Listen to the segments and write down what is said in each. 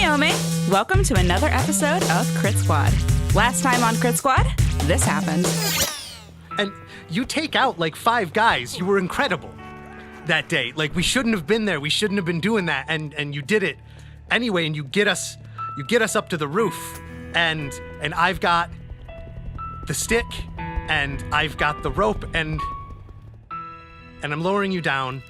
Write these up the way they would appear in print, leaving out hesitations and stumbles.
Naomi. Welcome to another episode of Crit Squad. Last time on Crit Squad, this happened. And you take out like 5 guys. You were incredible that day. Like, we shouldn't have been there. We shouldn't have been doing that. And you did it anyway. And you get us up to the roof. And I've got the stick, and I've got the rope, and I'm lowering you down.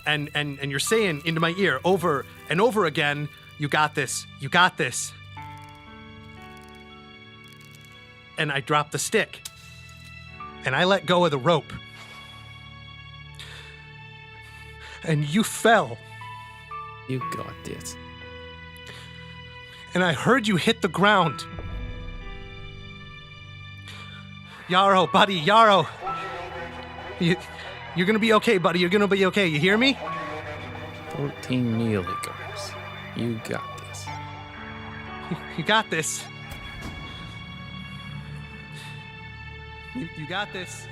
And you're saying into my ear over and over again, you got this, you got this. And I drop the stick. And I let go of the rope. And you fell. You got this. And I heard you hit the ground. Yarrow, buddy, Yarrow. You're gonna be okay, buddy. You're gonna be okay. You hear me? 14 milligrams. You got this. You got this. You got this.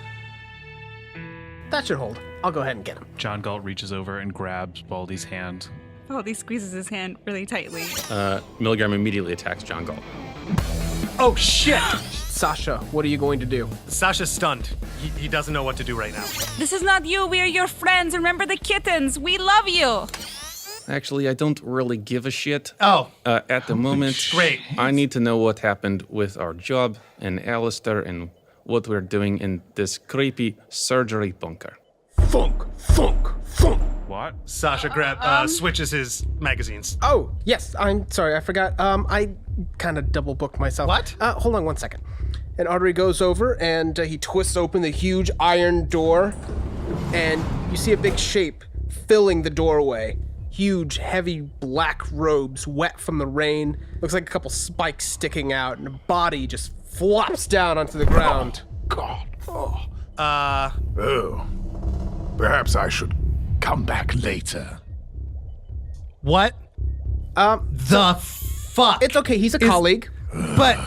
That should hold. I'll go ahead and get him. John Galt reaches over and grabs Baldy's hand. Baldy squeezes his hand really tightly. Milligram immediately attacks John Galt. Oh, shit! Sasha, what are you going to do? Sasha's stunned. He doesn't know what to do right now. This is not you. We are your friends. Remember the kittens. We love you. Actually, I don't really give a shit. Oh. At the moment, Great. I need to know what happened with our job and Alistair and what we're doing in this creepy surgery bunker. Funk, funk, funk. What? Sasha switches his magazines. Oh, yes, I'm sorry, I forgot. I kind of double booked myself. What? Hold on one second. And Artery goes over and he twists open the huge iron door, and you see a big shape filling the doorway. Huge, heavy black robes, wet from the rain. Looks like a couple spikes sticking out, and a body just flops down onto the ground. God. Oh. Perhaps I should come back later. What? The fuck? It's okay, he's a colleague. But,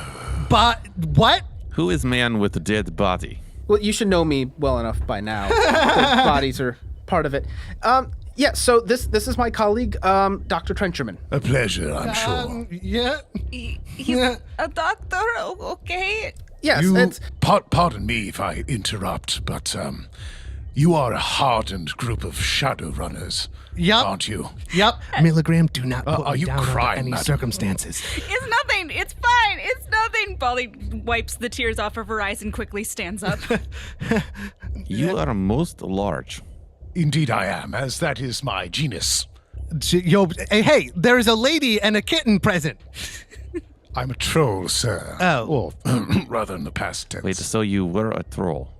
what? Who is man with a dead body? Well, you should know me well enough by now. The bodies are part of it. Yeah, so this is my colleague, Dr. Trencherman. A pleasure, I'm sure. Yeah. He's a doctor, okay? Yes, You, it's... pardon me if I interrupt, but you are a hardened group of shadow runners, Yup. aren't you? Yep. Milligram, do not put are me you down crying, under any madam? circumstances. It's nothing. It's fine. It's nothing. Baldy wipes the tears off of her eyes and quickly stands up. You are most large. Indeed I am, as that is my genus. Yo, hey, there's a lady and a kitten present. I'm a troll, sir. Oh. Or, rather in the past tense. Wait, so you were a troll.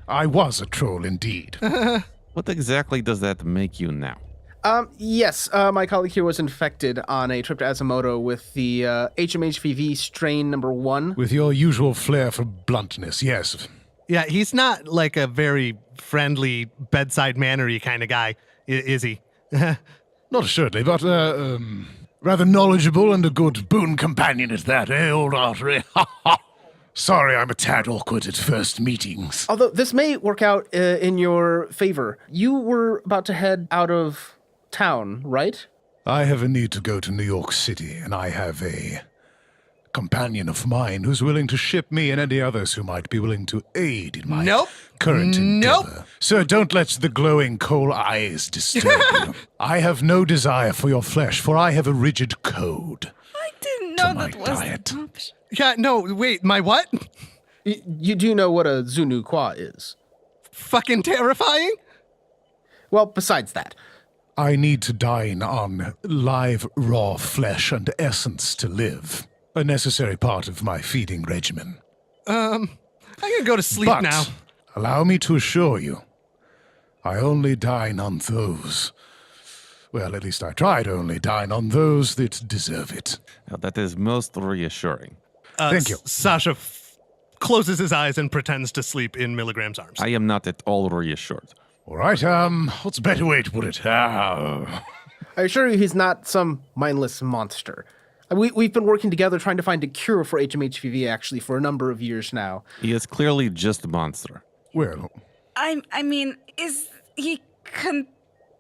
I was a troll indeed. What exactly does that make you now? Yes, my colleague here was infected on a trip to Asamoto with the HMHPV strain number 1. With your usual flair for bluntness, yes. Yeah, he's not like a very friendly, bedside mannery kind of guy, is he? Not assuredly, but rather knowledgeable and a good boon companion at that, eh, old Artery? Sorry, I'm a tad awkward at first meetings. Although this may work out in your favor. You were about to head out of town, right? I have a need to go to New York City, and I have a companion of mine who's willing to ship me and any others who might be willing to aid in my current endeavor. Sir, don't let the glowing coal eyes disturb you. I have no desire for your flesh, for I have a rigid code. I didn't know my that was diet. an option. Yeah, no, wait, my what? You do know what a Zunu Kwa is. Fucking terrifying? Well, besides that. I need to dine on live, raw flesh and essence to live. A necessary part of my feeding regimen. I'm gonna go to sleep But now. allow me to assure you, I only dine on those. Well, at least I try to only dine on those that deserve it. Now, that is most reassuring. Thank you. Sasha closes his eyes and pretends to sleep in Milligram's arms. I am not at all reassured. All right, what's a better way to put it? I assure you he's not some mindless monster. We've been working together trying to find a cure for HMHPV, actually, for a number of years now. He is clearly just a monster. Well, I mean, is he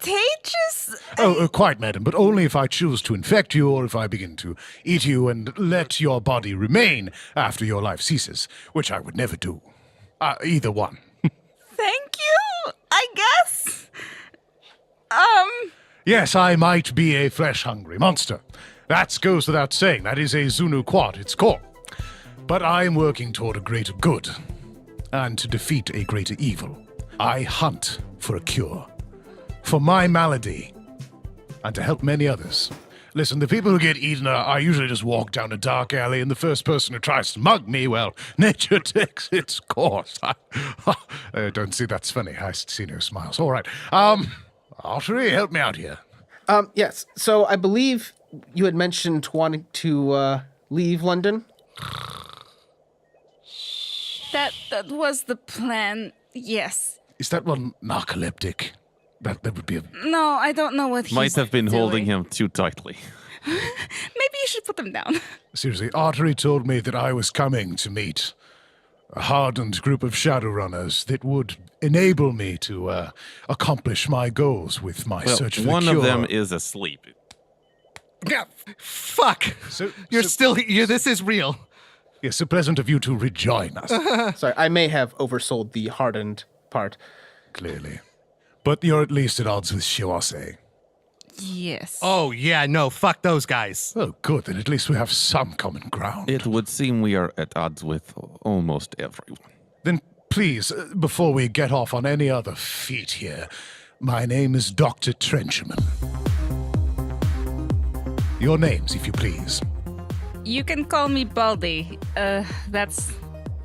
contagious? Oh, quite, madam, but only if I choose to infect you or if I begin to eat you and let your body remain after your life ceases, which I would never do. Either one. Thank you, I guess. Yes, I might be a flesh-hungry monster. That goes without saying. That is a Zunu quad, its core. But I am working toward a greater good, and to defeat a greater evil. I hunt for a cure. For my malady, and to help many others. Listen, the people who get eaten I usually just walk down a dark alley, and the first person who tries to mug me, well, nature takes its course. I don't see that's funny. I see no smiles. All right. Artery, help me out here. Yes. So I believe you had mentioned wanting to leave London. That was the plan, yes. Is that one narcoleptic? That would be a... No, I don't know what he's Might have been holding doing. him too tightly. Maybe you should put him down. Seriously, Artery told me that I was coming to meet a hardened group of Shadowrunners that would enable me to accomplish my goals with my Well, search for one the cure. of them is asleep. Yeah, fuck. So, You're so- still here. This is real. Yes, so pleasant of you to rejoin us, Sorry, I may have oversold the hardened part. clearly. But you're at least at odds with Shiwase. Yes. Oh, yeah, no, fuck those guys. Oh, good, then at least we have some common ground. It would seem we are at odds with almost everyone. Then please, before we get off on any other feat here, my name is Dr. Trenchman. Your names, if you please. You can call me Baldy.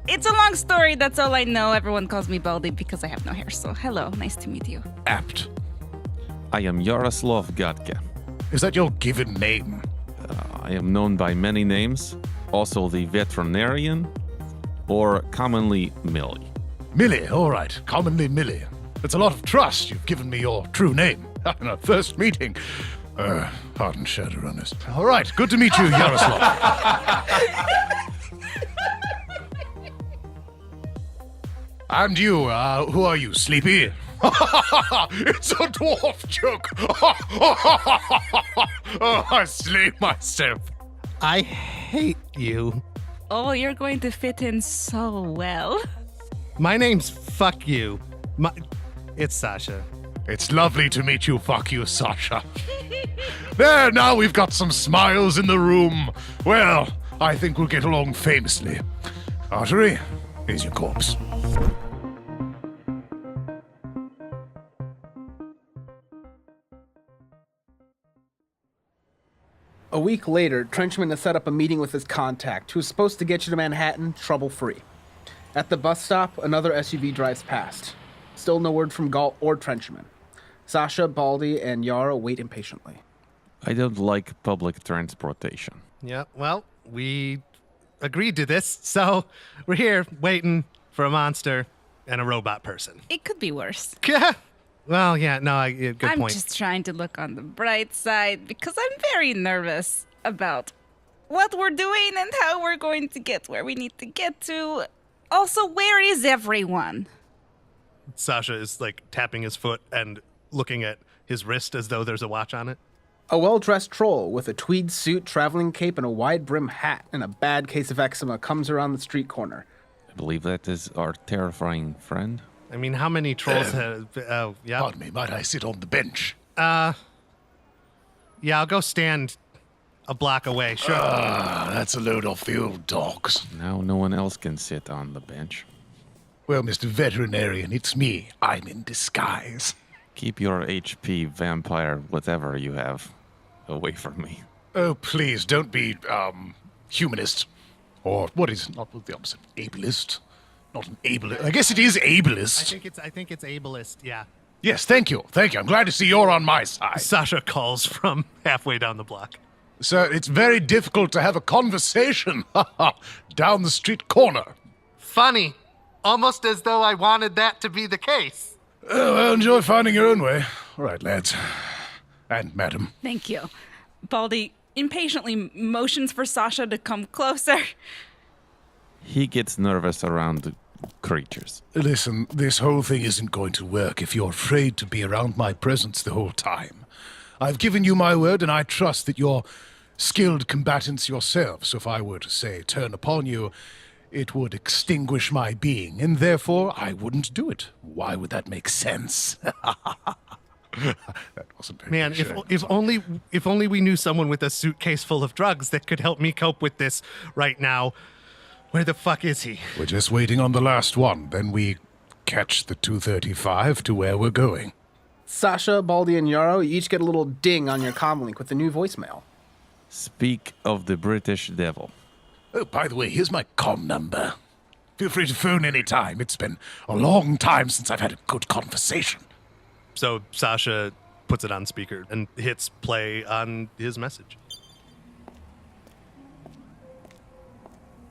It's a long story, that's all I know. Everyone calls me Baldy because I have no hair, so hello, nice to meet you. Apt. I am Yaroslav Gatka. Is that your given name? I am known by many names, also the veterinarian, or commonly Millie. Millie, all right. Commonly Millie. That's a lot of trust. You've given me your true name in our first meeting. Hardened Shadowrunners. All right, good to meet you, Yaroslav. And you, who are you, Sleepy? It's a dwarf joke. I sleep myself. I hate you. Oh, you're going to fit in so well. My name's Fuck You. It's Sasha. It's lovely to meet you, fuck you, Sasha. There, now we've got some smiles in the room. Well, I think we'll get along famously. Artery, here's your corpse. A week later, Trenchman has set up a meeting with his contact, who's supposed to get you to Manhattan trouble-free. At the bus stop, another SUV drives past. Still no word from Galt or Trenchman. Sasha, Baldy, and Yara wait impatiently. I don't like public transportation. Yeah, well, we agreed to this, so we're here waiting for a monster and a robot person. It could be worse. Well, yeah, no, good I'm point. just trying to look on the bright side because I'm very nervous about what we're doing and how we're going to get where we need to get to. Also, where is everyone? Sasha is like tapping his foot and looking at his wrist as though there's a watch on it. A well-dressed troll with a tweed suit, traveling cape, and a wide-brim hat and a bad case of eczema comes around the street corner. I believe that is our terrifying friend. I mean, how many trolls have... Oh, yeah. Pardon me, might I sit on the bench? Yeah, I'll go stand a block away, sure. That's a load off the old dogs. Now no one else can sit on the bench. Well, Mr. Veterinarian, it's me. I'm in disguise. Keep your HP vampire, whatever you have, away from me. Oh, please, don't be, humanist. Or what is not the opposite? Ableist? Not an ableist. I guess it is ableist. I think it's ableist, yeah. Yes, thank you. Thank you. I'm glad to see you're on my side. Sasha calls from halfway down the block. Sir, it's very difficult to have a conversation down the street corner. Funny. Almost as though I wanted that to be the case. Well, enjoy finding your own way. All right, lads. And madam. Thank you. Baldy impatiently motions for Sasha to come closer. He gets nervous around creatures. Listen, this whole thing isn't going to work if you're afraid to be around my presence the whole time. I've given you my word, and I trust that you're skilled combatants yourselves. So if I were to, say, turn upon you, it would extinguish my being, and therefore I wouldn't do it. Why would that make sense? That wasn't very Man, reassuring. if only we knew someone with a suitcase full of drugs that could help me cope with this right now. Where the fuck is he? We're just waiting on the last one. Then we catch the 235 to where we're going. Sasha, Baldy, and Yarrow, you each get a little ding on your comlink with the new voicemail. Speak of the British devil. Oh, by the way, here's my comm number. Feel free to phone any time. It's been a long time since I've had a good conversation. So Sasha puts it on speaker and hits play on his message.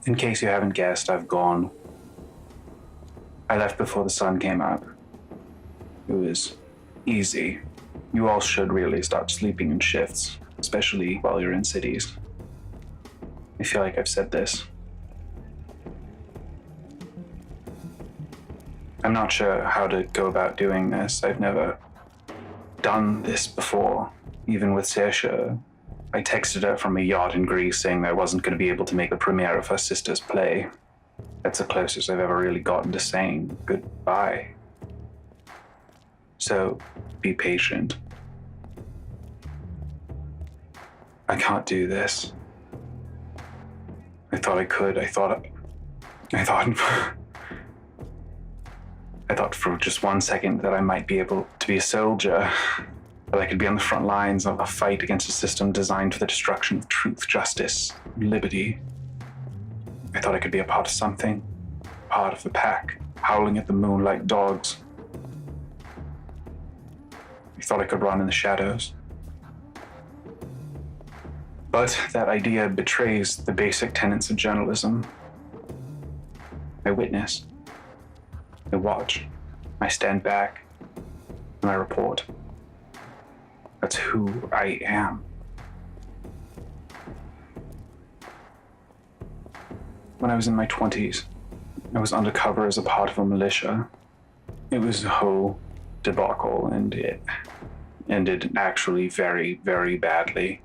In case you haven't guessed, I've gone. I left before the sun came up. It was easy. You all should really start sleeping in shifts, especially while you're in cities. I feel like I've said this. I'm not sure how to go about doing this. I've never done this before, even with Saoirse. I texted her from a yacht in Greece saying that I wasn't going to be able to make the premiere of her sister's play. That's the closest I've ever really gotten to saying goodbye. So, be patient. I can't do this. I thought I could. I thought for just 1 second that I might be able to be a soldier. That I could be on the front lines of a fight against a system designed for the destruction of truth, justice, liberty. I thought I could be a part of something, part of the pack, howling at the moon like dogs. I thought I could run in the shadows. But that idea betrays the basic tenets of journalism. I witness. I watch. I stand back. And I report. That's who I am. When I was in my 20s, I was undercover as a part of a militia. It was a whole debacle, and it ended actually very, very badly.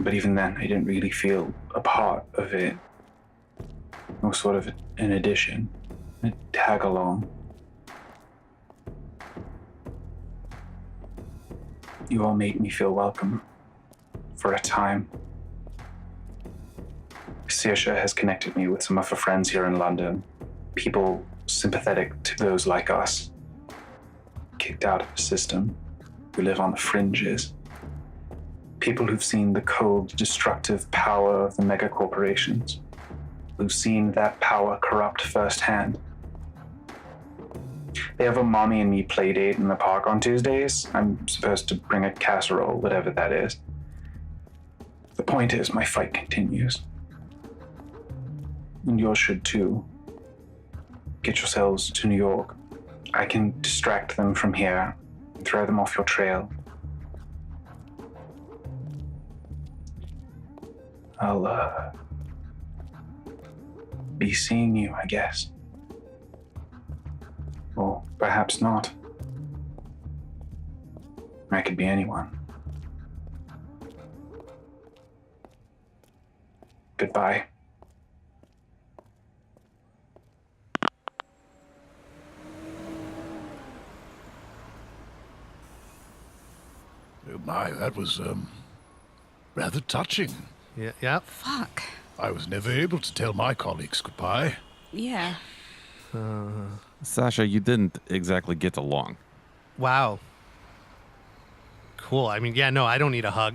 But even then, I didn't really feel a part of it. It was sort of an addition, a tag along. You all made me feel welcome for a time. Saoirse has connected me with some of her friends here in London, people sympathetic to those like us, kicked out of the system, who live on the fringes, people who've seen the cold, destructive power of the mega corporations, who've seen that power corrupt firsthand. They have a mommy and me play date in the park on Tuesdays. I'm supposed to bring a casserole, whatever that is. The point is, my fight continues. And yours should too. Get yourselves to New York. I can distract them from here and throw them off your trail. I'll, be seeing you, I guess. Or perhaps not. I could be anyone. Goodbye. Oh my, that was, rather touching. Yeah. Fuck. I was never able to tell my colleagues goodbye. Yeah. Sasha, you didn't exactly get along. Wow. Cool. I mean, yeah, no, I don't need a hug.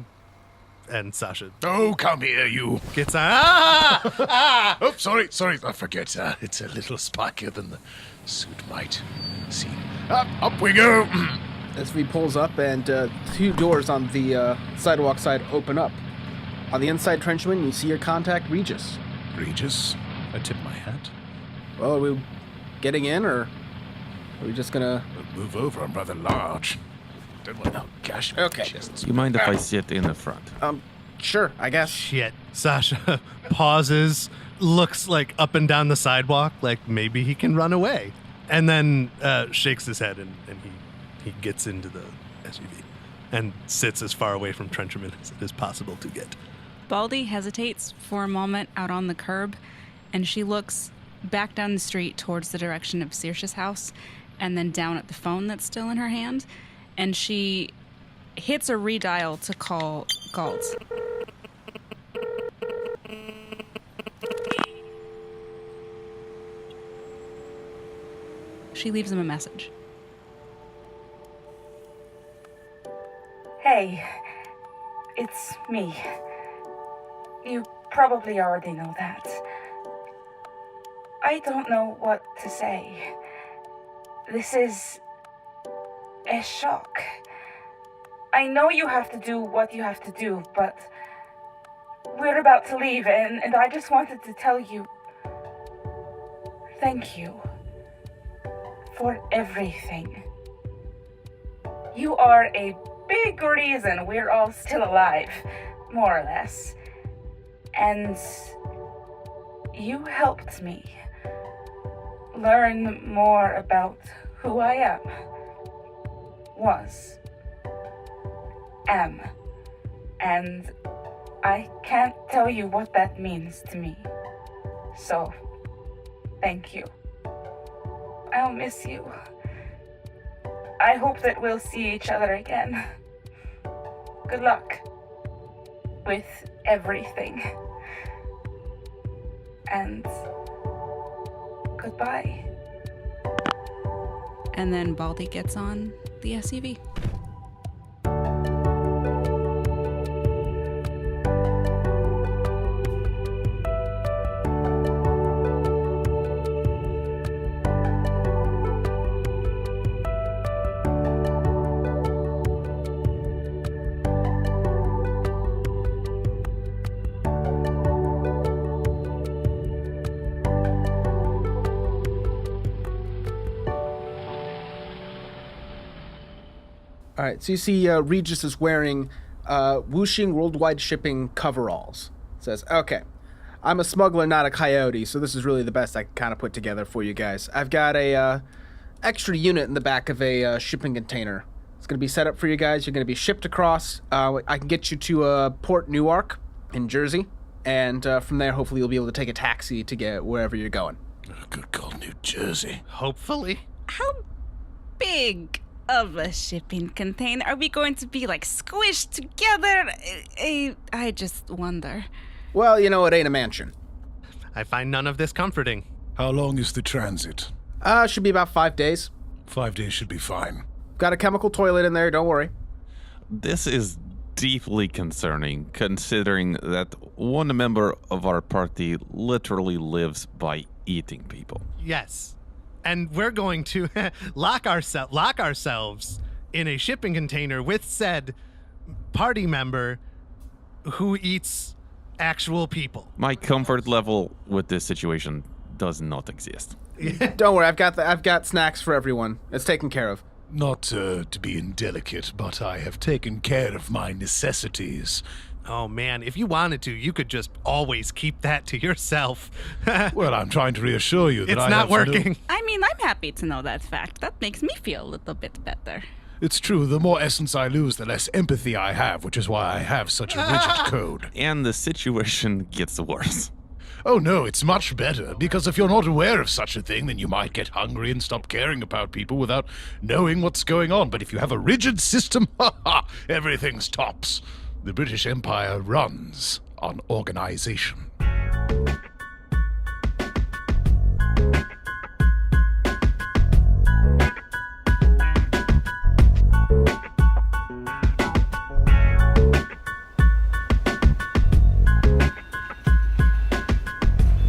And Sasha Oh, come here, you. gets Oh, sorry, I forget. It's a little spikier than the suit might seem. Up we go. SV pulls up, and two doors on the sidewalk side open up. On the inside trenchman, you see your contact, Regis. Regis, I tip my hat. Well, are we getting in, or are we just gonna... Move over, I'm rather large. Don't want to gash my Okay. chest. You mind if I sit in the front? Sure, I guess. Shit. Sasha pauses, looks like up and down the sidewalk, like maybe he can run away. And then shakes his head and he gets into the SUV and sits as far away from Trencherman as it is possible to get. Baldy hesitates for a moment out on the curb, and she looks back down the street towards the direction of Saoirse's house, and then down at the phone that's still in her hand, and she hits a redial to call Galt. She leaves him a message. Hey, it's me. You probably already know that. I don't know what to say. This is a shock. I know you have to do what you have to do, but we're about to leave, and I just wanted to tell you thank you for everything. You are a big reason we're all still alive, more or less. And you helped me learn more about who I am. And I can't tell you what that means to me. So, thank you. I'll miss you. I hope that we'll see each other again. Good luck with everything. And goodbye. And then Baldy gets on the SUV. All right, so you see Regis is wearing whooshing worldwide shipping coveralls. It says, okay, I'm a smuggler, not a coyote, so this is really the best I can kind of put together for you guys. I've got a extra unit in the back of a shipping container. It's going to be set up for you guys. You're going to be shipped across. I can get you to Port Newark in Jersey, and from there, hopefully you'll be able to take a taxi to get wherever you're going. Good call, New Jersey. Hopefully. How big of a shipping container are we going to be, like, squished together? I just wonder. Well, you know, it ain't a mansion. I find none of this comforting. How long is the transit? Should be about 5 days. 5 days should be fine. Got a chemical toilet in there, don't worry. This is deeply concerning, considering that one member of our party literally lives by eating people. Yes. And we're going to lock ourselves in a shipping container with said party member who eats actual people. My comfort level with this situation does not exist. Don't worry, I've got snacks for everyone. It's taken care of. Not to be indelicate, but I have taken care of my necessities. Oh man, if you wanted to, you could just always keep that to yourself. Well, I'm trying to reassure you that It's I not have working. I mean, I'm happy to know that fact. That makes me feel a little bit better. It's true, the more essence I lose, the less empathy I have, which is why I have such a rigid code. And the situation gets worse. Oh no, it's much better, because if you're not aware of such a thing, then you might get hungry and stop caring about people without knowing what's going on. But if you have a rigid system, everything's tops. The British Empire runs on organization.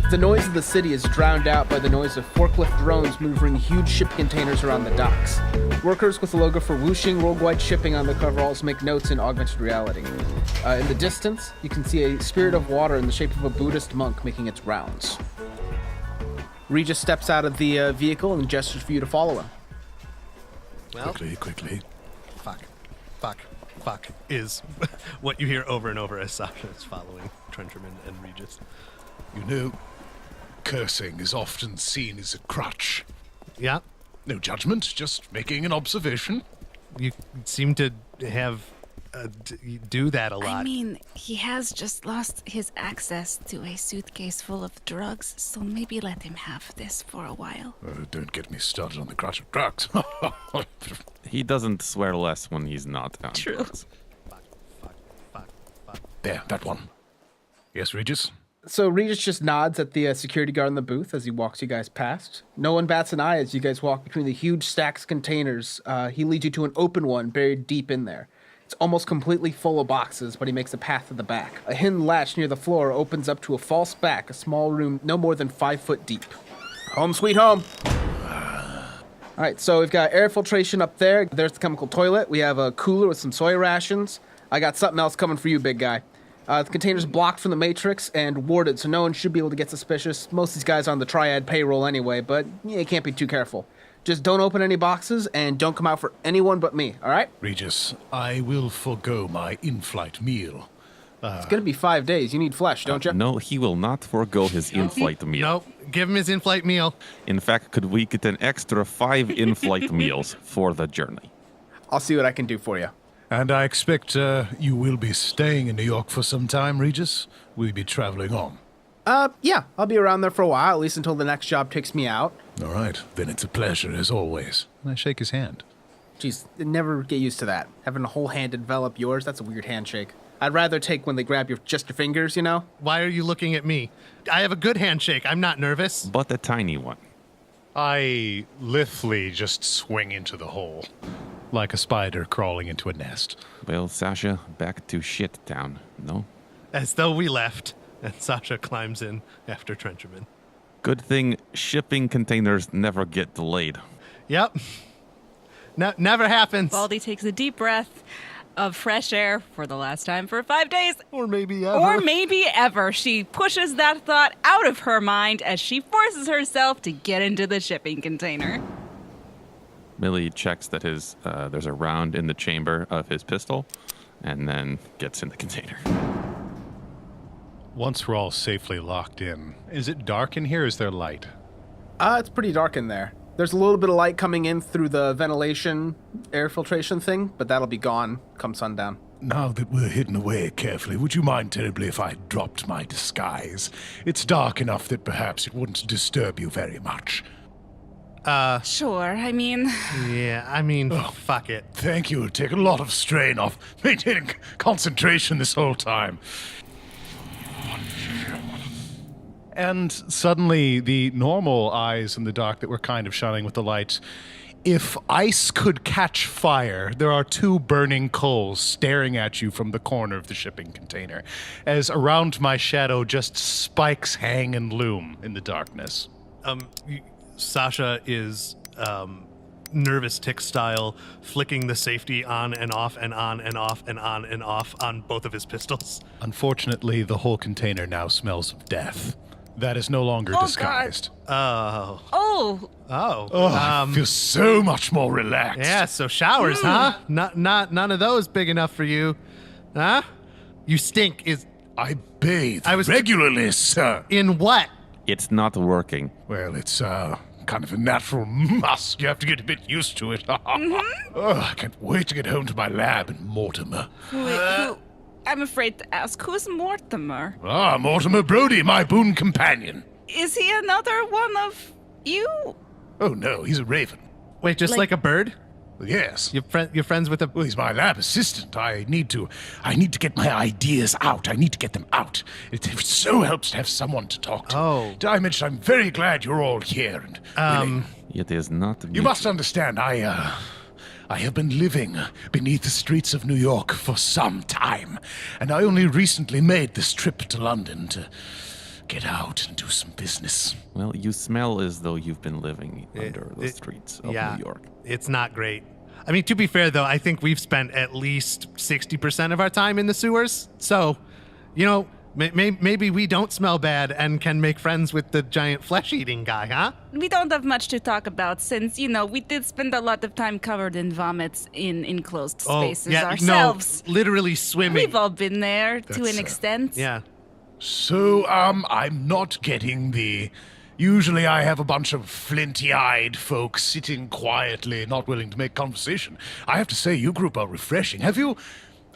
The noise of the city is drowned out by the noise of forklift drones moving huge ship containers around the docks. Workers with the logo for whooshing worldwide shipping on the coveralls make notes in augmented reality. In the distance, you can see a spirit of water in the shape of a Buddhist monk making its rounds. Regis steps out of the vehicle and gestures for you to follow him. Well, Quickly. fuck. fuck is what you hear over and over as Sasha is following Trencherman and Regis. You know, cursing is often seen as a crutch. Yeah, No judgment, just making an observation. you seem to have do that a lot. I mean, he has just lost his access to a suitcase full of drugs, so maybe let him have this for a while. Don't get me started on the crutch of drugs. He doesn't swear less when he's not on True. drugs. There, that one. Yes, Regis? So Regis just nods at the security guard in the booth as he walks you guys past. No one bats an eye as you guys walk between the huge stacks of containers. He leads you to an open one buried deep in there. It's almost completely full of boxes, but he makes a path to the back. A hidden latch near the floor opens up to a false back, a small room no more than 5 foot deep. Home sweet home. All right, so we've got air filtration up there. There's the chemical toilet. We have a cooler with some soy rations. I got something else coming for you, big guy. The container's blocked from the matrix and warded, so no one should be able to get suspicious. Most of these guys are on the Triad payroll anyway, but you can't be too careful. Just don't open any boxes and don't come out for anyone but me, all right? Regis, I will forego my in-flight meal. It's gonna be 5 days. You need flesh, don't you? No, he will not forego his in-flight meal. Nope, give him his in-flight meal. In fact, could we get an extra 5 in-flight meals for the journey? I'll see what I can do for you. And I expect you will be staying in New York for some time, Regis. Will you be traveling on? Yeah, I'll be around there for a while, at least until the next job takes me out. All right, then it's a pleasure as always. And I shake his hand. Jeez, never get used to that. Having a whole hand envelop yours, that's a weird handshake. I'd rather take when they grab just your fingers, you know? Why are you looking at me? I have a good handshake. I'm not nervous. But a tiny one. I lithely just swing into the hole, like a spider crawling into a nest. Well, Sasha, back to shit town, no? As though we left. And Sasha climbs in after Trencherman. Good thing shipping containers never get delayed. Yep. No, never happens. Baldy takes a deep breath of fresh air for the last time for 5 days. Or maybe ever. Or maybe ever. She pushes that thought out of her mind as she forces herself to get into the shipping container. Millie checks that there's a round in the chamber of his pistol, and then gets in the container. Once we're all safely locked in, is it dark in here or is there light? It's pretty dark in there. There's a little bit of light coming in through the ventilation air filtration thing, but that'll be gone come sundown. Now that we're hidden away carefully, would you mind terribly if I dropped my disguise? It's dark enough that perhaps it wouldn't disturb you very much. Sure, I mean... Yeah, I mean, fuck it. Thank you. Take a lot of strain off maintaining concentration this whole time. And suddenly, the normal eyes in the dark that were kind of shining with the lights. If ice could catch fire, there are 2 burning coals staring at you from the corner of the shipping container, as around my shadow just spikes hang and loom in the darkness. Sasha is nervous tick style, flicking the safety on and off and on and off and on and off on both of his pistols. Unfortunately, the whole container now smells of death. That is no longer disguised. Oh. Oh! I feel so much more relaxed. Yeah, so showers, huh? None of those big enough for you. Huh? You stink I bathe regularly, sir. In what? It's not working. Well, it's kind of a natural must. You have to get a bit used to it. I can't wait to get home to my lab in Mortimer. Who? I'm afraid to ask, who's Mortimer? Mortimer Brody, my boon companion. Is he another one of you? Oh, no, he's a raven. Wait, just like a bird? Well, yes. You're friends with a... Well, he's my lab assistant. I need to get my ideas out. I need to get them out. It so helps to have someone to talk to. Oh. Did I mention I'm very glad you're all here? And It is not... you must understand, I have been living beneath the streets of New York for some time, and I only recently made this trip to London to get out and do some business. Well, you smell as though you've been living under the streets of New York. It's not great. I mean, to be fair, though, I think we've spent at least 60% of our time in the sewers. So, Maybe we don't smell bad and can make friends with the giant flesh-eating guy, huh? We don't have much to talk about since, we did spend a lot of time covered in vomits in enclosed spaces ourselves. No, literally swimming. We've all been there to an extent. Yeah. So, I'm not getting the... Usually I have a bunch of flinty-eyed folks sitting quietly, not willing to make conversation. I have to say, you group are refreshing. Have you...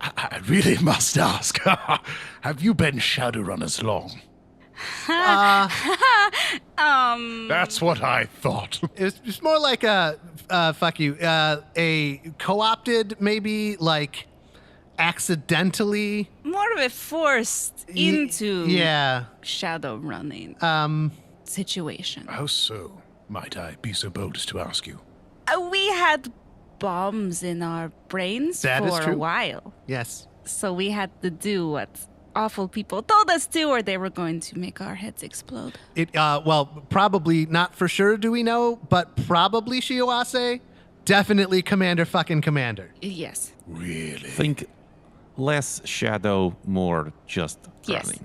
I really must ask, have you been Shadowrunners long? That's what I thought. It's more like a co-opted, maybe, like, accidentally... More of a forced into shadow running situation. How so, might I be so bold as to ask you? We had bombs in our brains That is for true. a while. Yes. So we had to do what awful people told us to, or they were going to make our heads explode. Well, probably not for sure do we know, but probably Shiowase. Definitely Commander. Yes. Really? Think less shadow, more just Yes. running.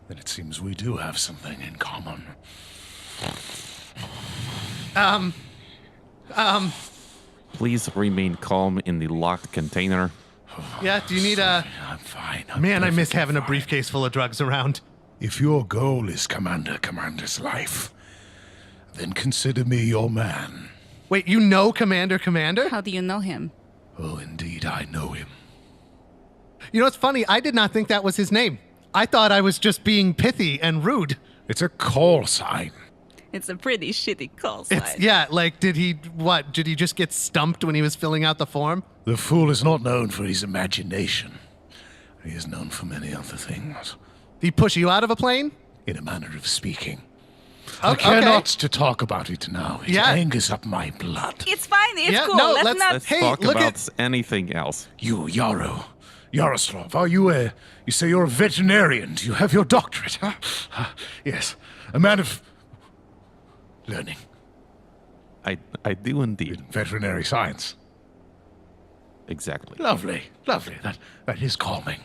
Then it seems we do have something in common. Please remain calm in the locked container. Yeah, do you need a... I'm fine. Man, I miss perfectly having a fine. briefcase full of drugs around. If your goal is Commander's life, then consider me your man. Wait, you know Commander? How do you know him? Oh, indeed, I know him. You know, it's funny. I did not think that was his name. I thought I was just being pithy and rude. It's a call sign. It's a pretty shitty call sign. Did he just get stumped when he was filling out the form? The fool is not known for his imagination. He is known for many other things. Did he push you out of a plane? In a manner of speaking. Oh, I care not okay. to talk about it now. It Yeah. angers up my blood. It's fine. It's Yeah, cool. no, let's let's- not. Let's Hey, talk look about anything else. You, Yaroslav, are you you say you're a veterinarian. Do you have your doctorate, huh? Yes. A man of learning. I do indeed. Veterinary science. Exactly. Lovely. That is calming.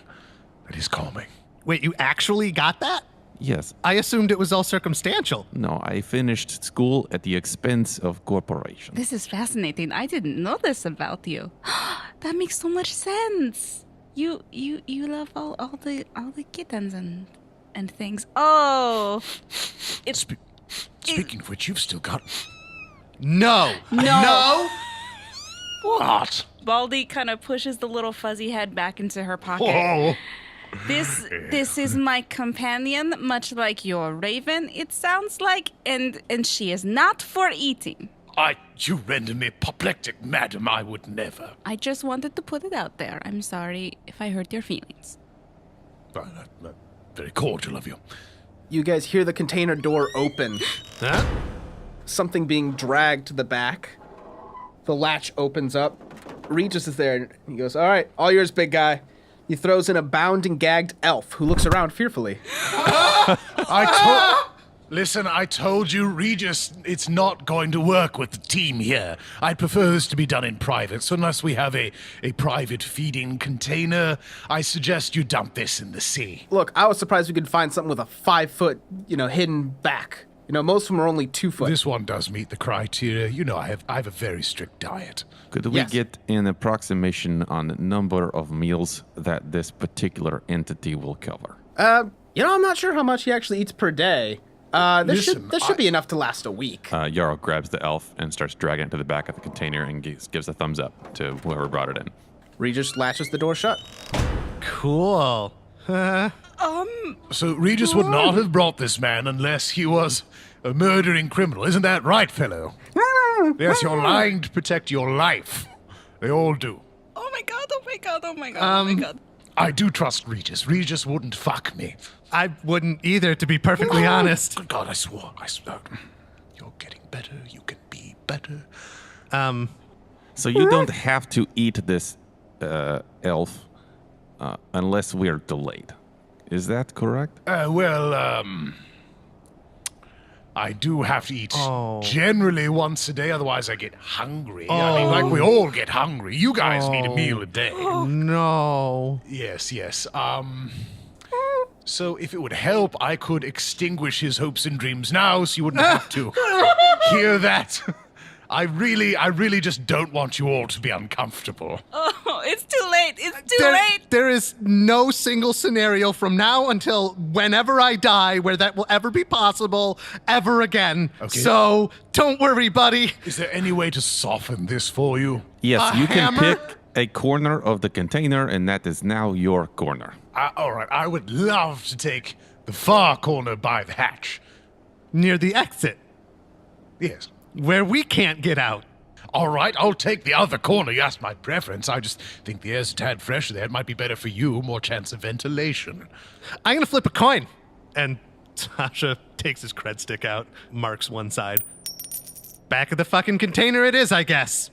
That is calming. Wait, you actually got that? Yes. I assumed it was all circumstantial. No, I finished school at the expense of corporations. This is fascinating. I didn't know this about you. That makes so much sense. You love all the kittens and things. Oh, it's Speaking of which, you've still got... No. What? Baldy kind of pushes the little fuzzy head back into her pocket. Oh. This is my companion, much like your raven, it sounds like, and she is not for eating. You render me apoplectic, madam. I would never. I just wanted to put it out there. I'm sorry if I hurt your feelings. Very cordial of you. You guys hear the container door open. Huh? Something being dragged to the back. The latch opens up. Regis is there, and he goes, "All right, all yours, big guy." He throws in a bound and gagged elf who looks around fearfully. Listen, I told you, Regis, it's not going to work with the team here. I'd prefer this to be done in private, so unless we have a private feeding container, I suggest you dump this in the sea. Look, I was surprised we could find something with a 5-foot, hidden back. Most of them are only 2 foot. This one does meet the criteria. I have a very strict diet. Could we Yes. get an approximation on the number of meals that this particular entity will cover? I'm not sure how much he actually eats per day. This should be enough to last a week. Jarl grabs the elf and starts dragging it to the back of the container and gives a thumbs up to whoever brought it in. Regis latches the door shut. Cool. So Regis would not have brought this man unless he was a murdering criminal. Isn't that right, fellow? Yes, you're lying to protect your life. They all do. Oh my god, oh my god, oh my god, oh my god. I do trust Regis. Regis wouldn't fuck me. I wouldn't either, to be perfectly honest. Good God, I swore. You're getting better. You can be better. So you don't have to eat this elf unless we're delayed. Is that correct? I do have to eat Oh. generally once a day, otherwise I get hungry. I mean, like we all get hungry. You guys need a meal a day. No. Yes. So if it would help, I could extinguish his hopes and dreams now so you wouldn't have to hear that. I really just don't want you all to be uncomfortable. Oh, it's too late. It's too late. There is no single scenario from now until whenever I die where that will ever be possible ever again. Okay. So don't worry, buddy. Is there any way to soften this for you? Yes, you can hammer? pick a corner of the container, and that is now your corner. All right, I would love to take the far corner by the hatch. Near the exit, Yes. where we can't get out. All right, I'll take the other corner. You asked my preference. I just think the air's a tad fresher there. It might be better for you, more chance of ventilation. I'm gonna flip a coin. And Sasha takes his cred stick out, marks one side. Back of the fucking container it is, I guess.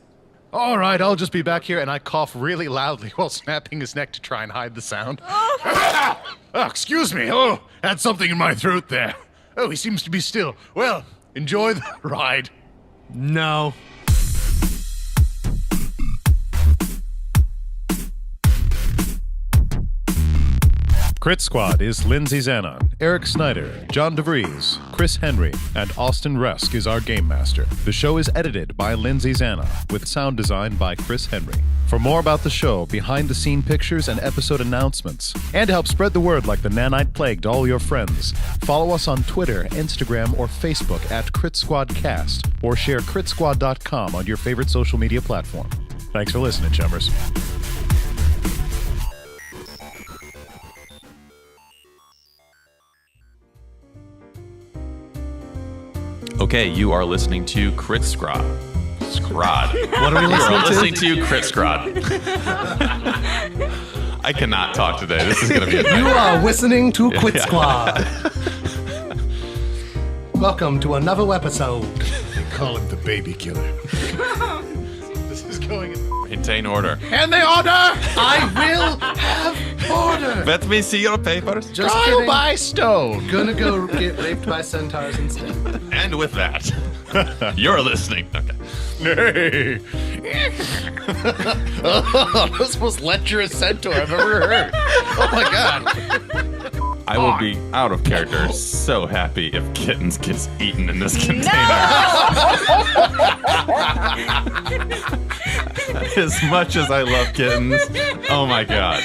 All right, I'll just be back here, and I cough really loudly while snapping his neck to try and hide the sound. Oh, excuse me. Oh, had something in my throat there. Oh, he seems to be still. Well, enjoy the ride. No. Crit Squad is Lindsay Zanon, Eric Snyder, John DeVries, Chris Henry, and Austin Rusk is our game master. The show is edited by Lindsay Zanon, with sound design by Chris Henry. For more about the show, behind-the-scene pictures, and episode announcements, and to help spread the word like the nanite plague to all your friends, follow us on Twitter, Instagram, or Facebook at Crit Squad Cast, or share critsquad.com on your favorite social media platform. Thanks for listening, chummers. Okay, you are listening to Crit Scrod. Scrod. What are we listening to? Crit Scrod. I cannot talk today. This is going to be a You are listening to Quit Squad. Welcome to another episode. They call him the baby killer. This is going in... Maintain order. And the order! I will have order. Let me see your papers. Just Trial kidding. by stone. Gonna go get raped by centaurs instead. And with that, you're listening. Okay. Nay. Oh, that's the most lecherous centaur I've ever heard. Oh my god. I will be out of character so happy if Kittens gets eaten in this container. As much as I love Kittens, oh my god.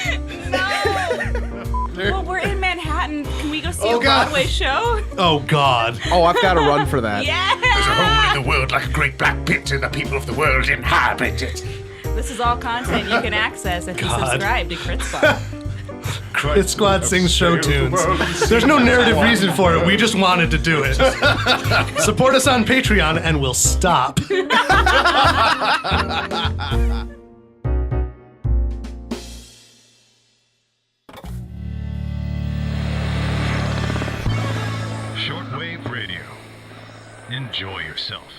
Well, we're in Manhattan. Can we go see a God. Broadway show? Oh, God. Oh, I've got to run for that. There's a Yeah! hole in the world like a great black pit, and the people of the world inhabit it. This is all content you can access if you God. subscribe to Crit Squad. Quit Squad sings show tunes. There's no narrative reason for it. We just wanted to do it. Support us on Patreon and we'll stop. Shortwave Radio. Enjoy yourself.